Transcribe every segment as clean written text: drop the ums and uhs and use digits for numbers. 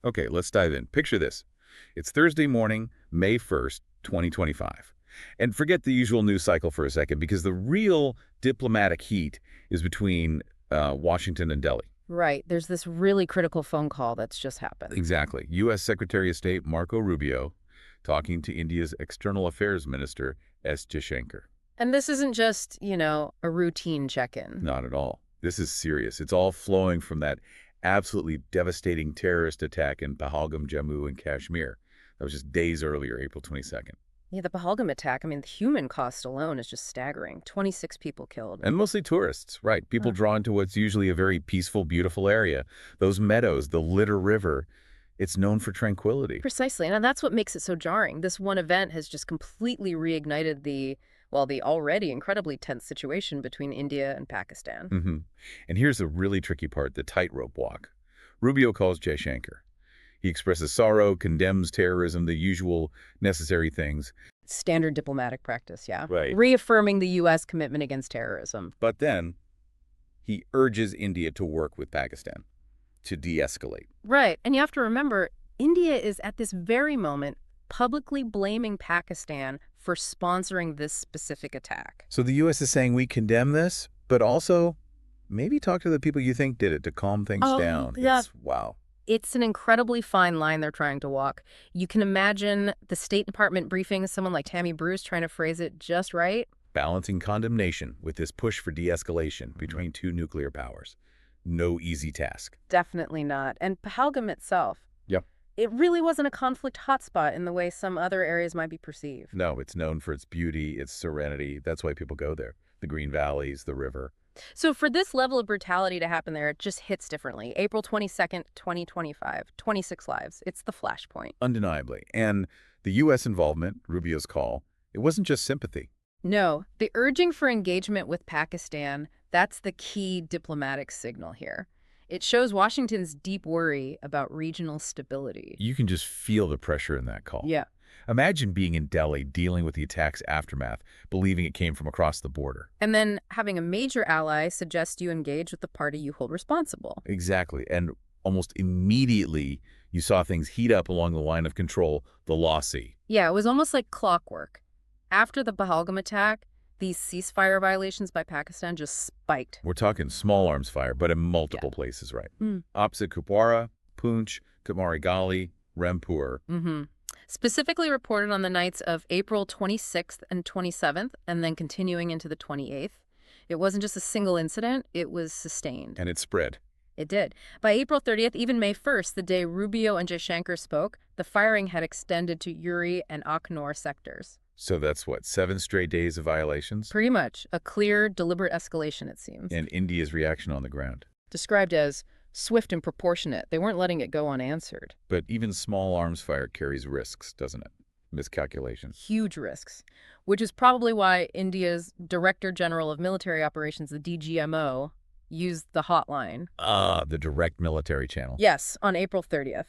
Okay, let's dive in. Picture this. It's Thursday morning, May 1st, 2025. And forget the usual news cycle for a second, because the real diplomatic heat is between Washington and Delhi. Right. There's this really critical phone call that's just happened. Exactly. U.S. Secretary of State Marco Rubio talking to India's External Affairs Minister S. Jaishankar. And this isn't just, a routine check-in. Not at all. This is serious. It's all flowing from that absolutely devastating terrorist attack in Pahalgam, Jammu and Kashmir. That was just days earlier, April 22nd. Yeah, the Pahalgam attack, the human cost alone is just staggering. 26 people killed. And mostly tourists, right? People drawn to what's usually a very peaceful, beautiful area. Those meadows, the Litter River, it's known for tranquility. Precisely, and that's what makes it so jarring. This one event has just completely reignited the already incredibly tense situation between India and Pakistan. And here's the really tricky part, the tightrope walk. Rubio calls Jaishankar. He expresses sorrow, condemns terrorism, the usual necessary things. Standard diplomatic practice, yeah. Right. Reaffirming the U.S. commitment against terrorism. But then he urges India to work with Pakistan to de-escalate. Right, and you have to remember, India is at this very moment publicly blaming Pakistan for sponsoring this specific attack. So the U.S. is saying we condemn this, but also maybe talk to the people you think did it to calm things down. Yeah. Wow. It's an incredibly fine line they're trying to walk. You can imagine the State Department briefing someone like Tammy Bruce trying to phrase it just right. Balancing condemnation with this push for de-escalation between two nuclear powers. No easy task. Definitely not. And Pahalgam itself. Yep. It really wasn't a conflict hotspot in the way some other areas might be perceived. No, it's known for its beauty, its serenity. That's why people go there. The green valleys, the river. So for this level of brutality to happen there, it just hits differently. April 22nd, 2025, 26 lives. It's the flashpoint. Undeniably. And the U.S. involvement, Rubio's call, it wasn't just sympathy. No, the urging for engagement with Pakistan, that's the key diplomatic signal here. It shows Washington's deep worry about regional stability. You can just feel the pressure in that call. Yeah. Imagine being in Delhi, dealing with the attack's aftermath, believing it came from across the border. And then having a major ally suggest you engage with the party you hold responsible. Exactly. And almost immediately, you saw things heat up along the line of control, the LoC. Yeah, it was almost like clockwork. After the Pahalgam attack, these ceasefire violations by Pakistan just spiked. We're talking small arms fire, but in multiple places, right? Opposite Kupwara, Poonch, Kamari Gali, Rampur. Specifically reported on the nights of April 26th and 27th, and then continuing into the 28th. It wasn't just a single incident, it was sustained. And it spread. It did. By April 30th, even May 1st, the day Rubio and Jaishankar spoke, the firing had extended to Uri and Akhnor sectors. So that's what, 7 straight days of violations? Pretty much. A clear, deliberate escalation, it seems. And India's reaction on the ground. Described as swift and proportionate. They weren't letting it go unanswered. But even small arms fire carries risks, doesn't it? Miscalculation. Huge risks, which is probably why India's Director General of Military Operations, the DGMO, used the hotline. The direct military channel. Yes, on April 30th.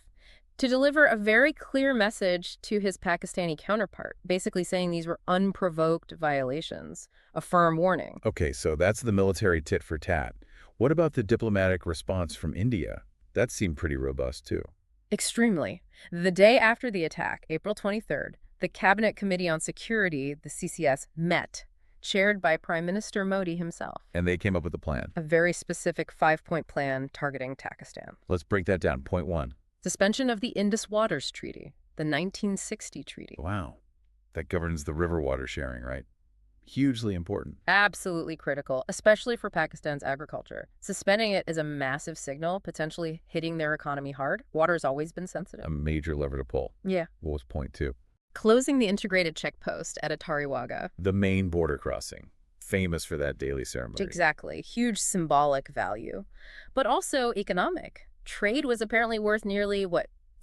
To deliver a very clear message to his Pakistani counterpart, basically saying these were unprovoked violations, a firm warning. Okay, so that's the military tit for tat. What about the diplomatic response from India? That seemed pretty robust, too. Extremely. The day after the attack, April 23rd, the Cabinet Committee on Security, the CCS, met, chaired by Prime Minister Modi himself. And they came up with a plan. A very specific 5-point plan targeting Pakistan. Let's break that down. Point 1. Suspension of the Indus Waters Treaty, the 1960 treaty. Wow. That governs the river water sharing, right? Hugely important. Absolutely critical, especially for Pakistan's agriculture. Suspending it is a massive signal, potentially hitting their economy hard. Water's always been sensitive. A major lever to pull. Yeah. What was point 2? Closing the integrated checkpost at Attari. The main border crossing. Famous for that daily ceremony. Exactly. Huge symbolic value. But also economic. Trade was apparently worth nearly,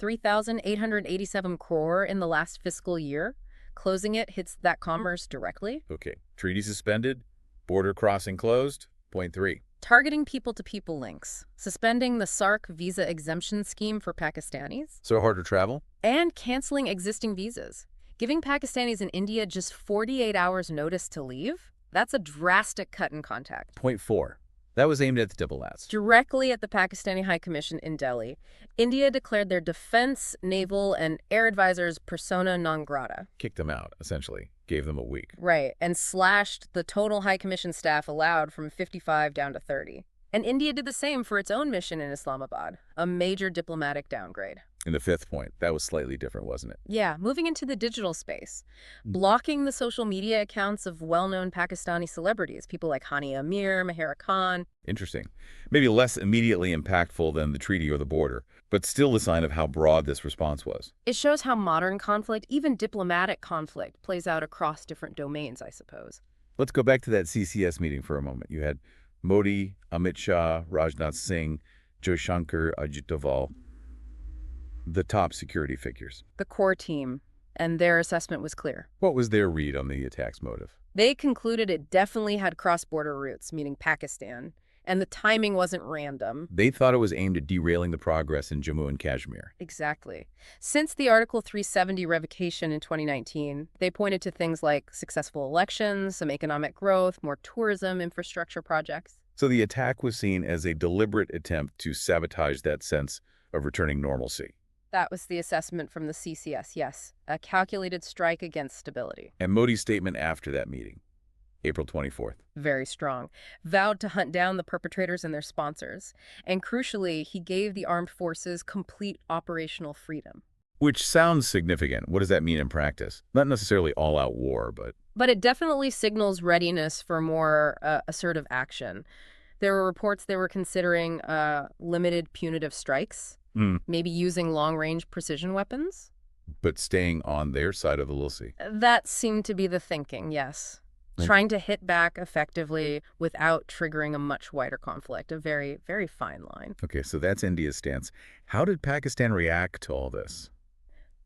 3,887 crore in the last fiscal year. Closing it hits that commerce directly. Okay. Treaty suspended. Border crossing closed. Point 3. Targeting people-to-people links. Suspending the SARC visa exemption scheme for Pakistanis. So hard to travel? And canceling existing visas. Giving Pakistanis in India just 48 hours notice to leave? That's a drastic cut in contact. Point 4. That was aimed at the diplomats. Directly at the Pakistani High Commission in Delhi. India declared their defense, naval, and air advisors persona non grata. Kicked them out, essentially. Gave them a week. Right, and slashed the total High Commission staff allowed from 55 down to 30. And India did the same for its own mission in Islamabad, a major diplomatic downgrade. And the fifth point, that was slightly different, wasn't it? Yeah, moving into the digital space. Blocking the social media accounts of well-known Pakistani celebrities, people like Hania Amir, Mahera Khan. Interesting. Maybe less immediately impactful than the treaty or the border, but still a sign of how broad this response was. It shows how modern conflict, even diplomatic conflict, plays out across different domains, I suppose. Let's go back to that CCS meeting for a moment. You had Modi, Amit Shah, Rajnath Singh, Jaishankar, Ajit Doval, the top security figures. The core team, and their assessment was clear. What was their read on the attack's motive? They concluded it definitely had cross-border roots, meaning Pakistan, and the timing wasn't random. They thought it was aimed at derailing the progress in Jammu and Kashmir. Exactly. Since the Article 370 revocation in 2019, they pointed to things like successful elections, some economic growth, more tourism, infrastructure projects. So the attack was seen as a deliberate attempt to sabotage that sense of returning normalcy. That was the assessment from the CCS, yes. A calculated strike against stability. And Modi's statement after that meeting, April 24th. Very strong. Vowed to hunt down the perpetrators and their sponsors. And crucially, he gave the armed forces complete operational freedom. Which sounds significant. What does that mean in practice? Not necessarily all-out war, but... But it definitely signals readiness for more assertive action. There were reports they were considering limited punitive strikes, maybe using long-range precision weapons. But staying on their side of the LoC. That seemed to be the thinking, yes. Trying to hit back effectively without triggering a much wider conflict, a very, very fine line. Okay, so that's India's stance. How did Pakistan react to all this?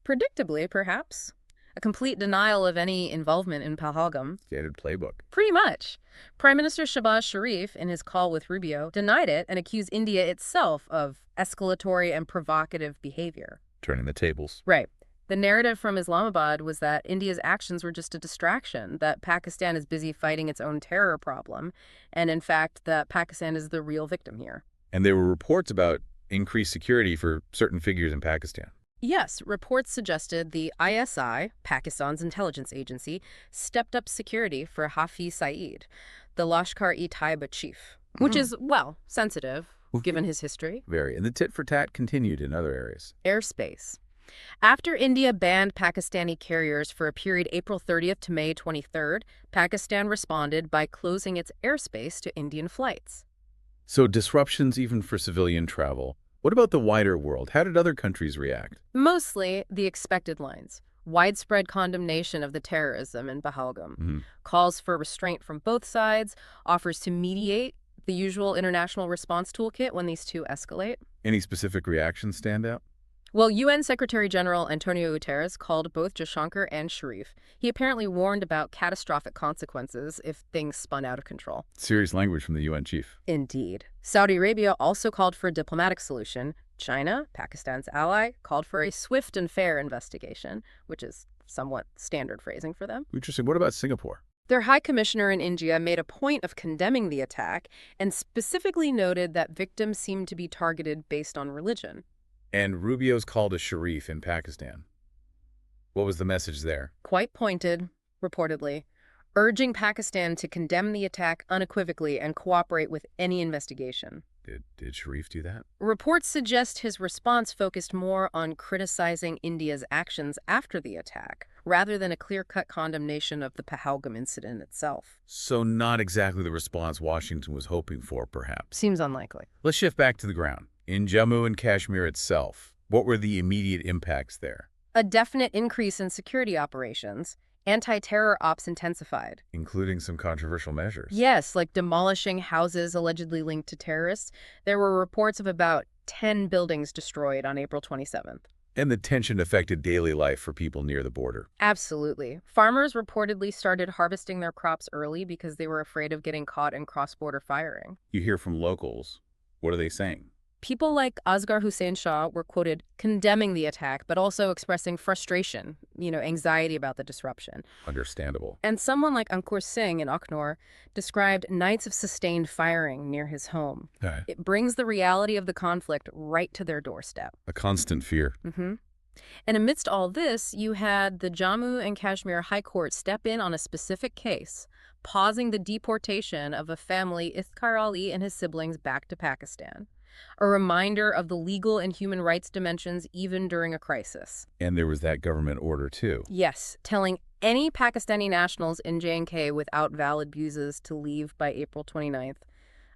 Predictably, perhaps. A complete denial of any involvement in Pahalgam. Standard playbook. Pretty much. Prime Minister Shahbaz Sharif, in his call with Rubio, denied it and accused India itself of escalatory and provocative behavior. Turning the tables. Right. The narrative from Islamabad was that India's actions were just a distraction, that Pakistan is busy fighting its own terror problem, and in fact, that Pakistan is the real victim here. And there were reports about increased security for certain figures in Pakistan. Yes, reports suggested the ISI, Pakistan's intelligence agency, stepped up security for Hafiz Saeed, the Lashkar-e-Taiba chief, which is, well, sensitive, given his history. Very. And the tit-for-tat continued in other areas. Airspace. After India banned Pakistani carriers for a period April 30th to May 23rd, Pakistan responded by closing its airspace to Indian flights. So disruptions even for civilian travel. What about the wider world? How did other countries react? Mostly the expected lines. Widespread condemnation of the terrorism in Pahalgam. Calls for restraint from both sides, offers to mediate, the usual international response toolkit when these two escalate. Any specific reactions stand out? Well, UN Secretary-General Antonio Guterres called both Jaishankar and Sharif. He apparently warned about catastrophic consequences if things spun out of control. Serious language from the UN chief. Indeed. Saudi Arabia also called for a diplomatic solution. China, Pakistan's ally, called for a swift and fair investigation, which is somewhat standard phrasing for them. Interesting. What about Singapore? Their High Commissioner in India made a point of condemning the attack and specifically noted that victims seemed to be targeted based on religion. And Rubio's call to Sharif in Pakistan. What was the message there? Quite pointed, reportedly, urging Pakistan to condemn the attack unequivocally and cooperate with any investigation. Did Sharif do that? Reports suggest his response focused more on criticizing India's actions after the attack, rather than a clear-cut condemnation of the Pahalgam incident itself. So not exactly the response Washington was hoping for, perhaps. Seems unlikely. Let's shift back to the ground. In Jammu and Kashmir itself, what were the immediate impacts there? A definite increase in security operations. Anti-terror ops intensified. Including some controversial measures. Yes, like demolishing houses allegedly linked to terrorists. There were reports of about 10 buildings destroyed on April 27th. And the tension affected daily life for people near the border. Absolutely. Farmers reportedly started harvesting their crops early because they were afraid of getting caught in cross-border firing. You hear from locals. What are they saying? People like Asghar Hussain Shah were quoted condemning the attack, but also expressing frustration, anxiety about the disruption. Understandable. And someone like Ankur Singh in Akhnor described nights of sustained firing near his home. Okay. It brings the reality of the conflict right to their doorstep. A constant fear. And amidst all this, you had the Jammu and Kashmir High Court step in on a specific case, pausing the deportation of a family, Ifkhar Ali and his siblings, back to Pakistan. A reminder of the legal and human rights dimensions even during a crisis. And there was that government order, too. Yes, telling any Pakistani nationals in J&K without valid visas to leave by April 29th.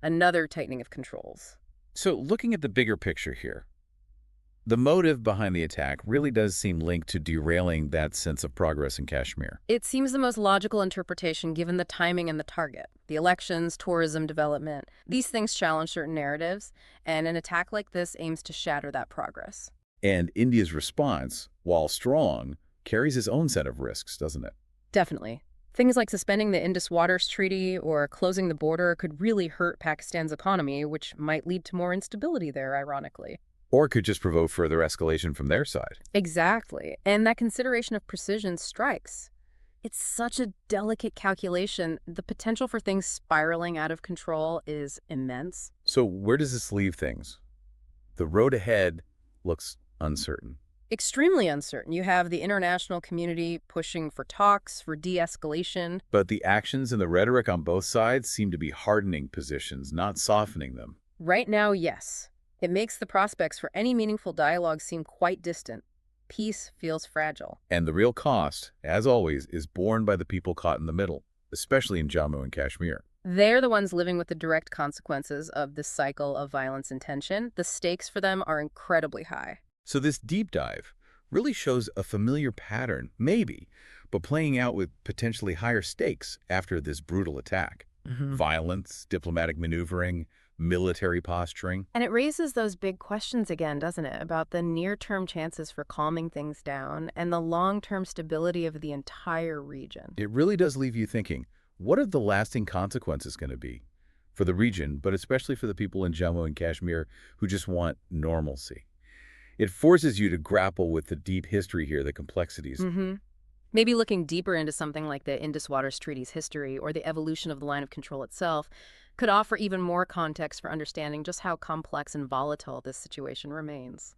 Another tightening of controls. So looking at the bigger picture here, the motive behind the attack really does seem linked to derailing that sense of progress in Kashmir. It seems the most logical interpretation given the timing and the target. The elections, tourism development, these things challenge certain narratives, and an attack like this aims to shatter that progress. And India's response, while strong, carries its own set of risks, doesn't it? Definitely. Things like suspending the Indus Waters Treaty or closing the border could really hurt Pakistan's economy, which might lead to more instability there, ironically. Or it could just provoke further escalation from their side. Exactly. And that consideration of precision strikes. It's such a delicate calculation. The potential for things spiraling out of control is immense. So where does this leave things? The road ahead looks uncertain. Extremely uncertain. You have the international community pushing for talks, for de-escalation. But the actions and the rhetoric on both sides seem to be hardening positions, not softening them. Right now, yes. It makes the prospects for any meaningful dialogue seem quite distant. Peace feels fragile. And the real cost, as always, is borne by the people caught in the middle, especially in Jammu and Kashmir. They're the ones living with the direct consequences of this cycle of violence and tension. The stakes for them are incredibly high. So this deep dive really shows a familiar pattern, maybe, but playing out with potentially higher stakes after this brutal attack. Violence, diplomatic maneuvering, military posturing. And it raises those big questions again, doesn't it, about the near-term chances for calming things down and the long-term stability of the entire region. It really does leave you thinking, what are the lasting consequences going to be for the region, but especially for the people in Jammu and Kashmir who just want normalcy? It forces you to grapple with the deep history here, the complexities. Maybe looking deeper into something like the Indus Waters Treaty's history or the evolution of the line of control itself could offer even more context for understanding just how complex and volatile this situation remains.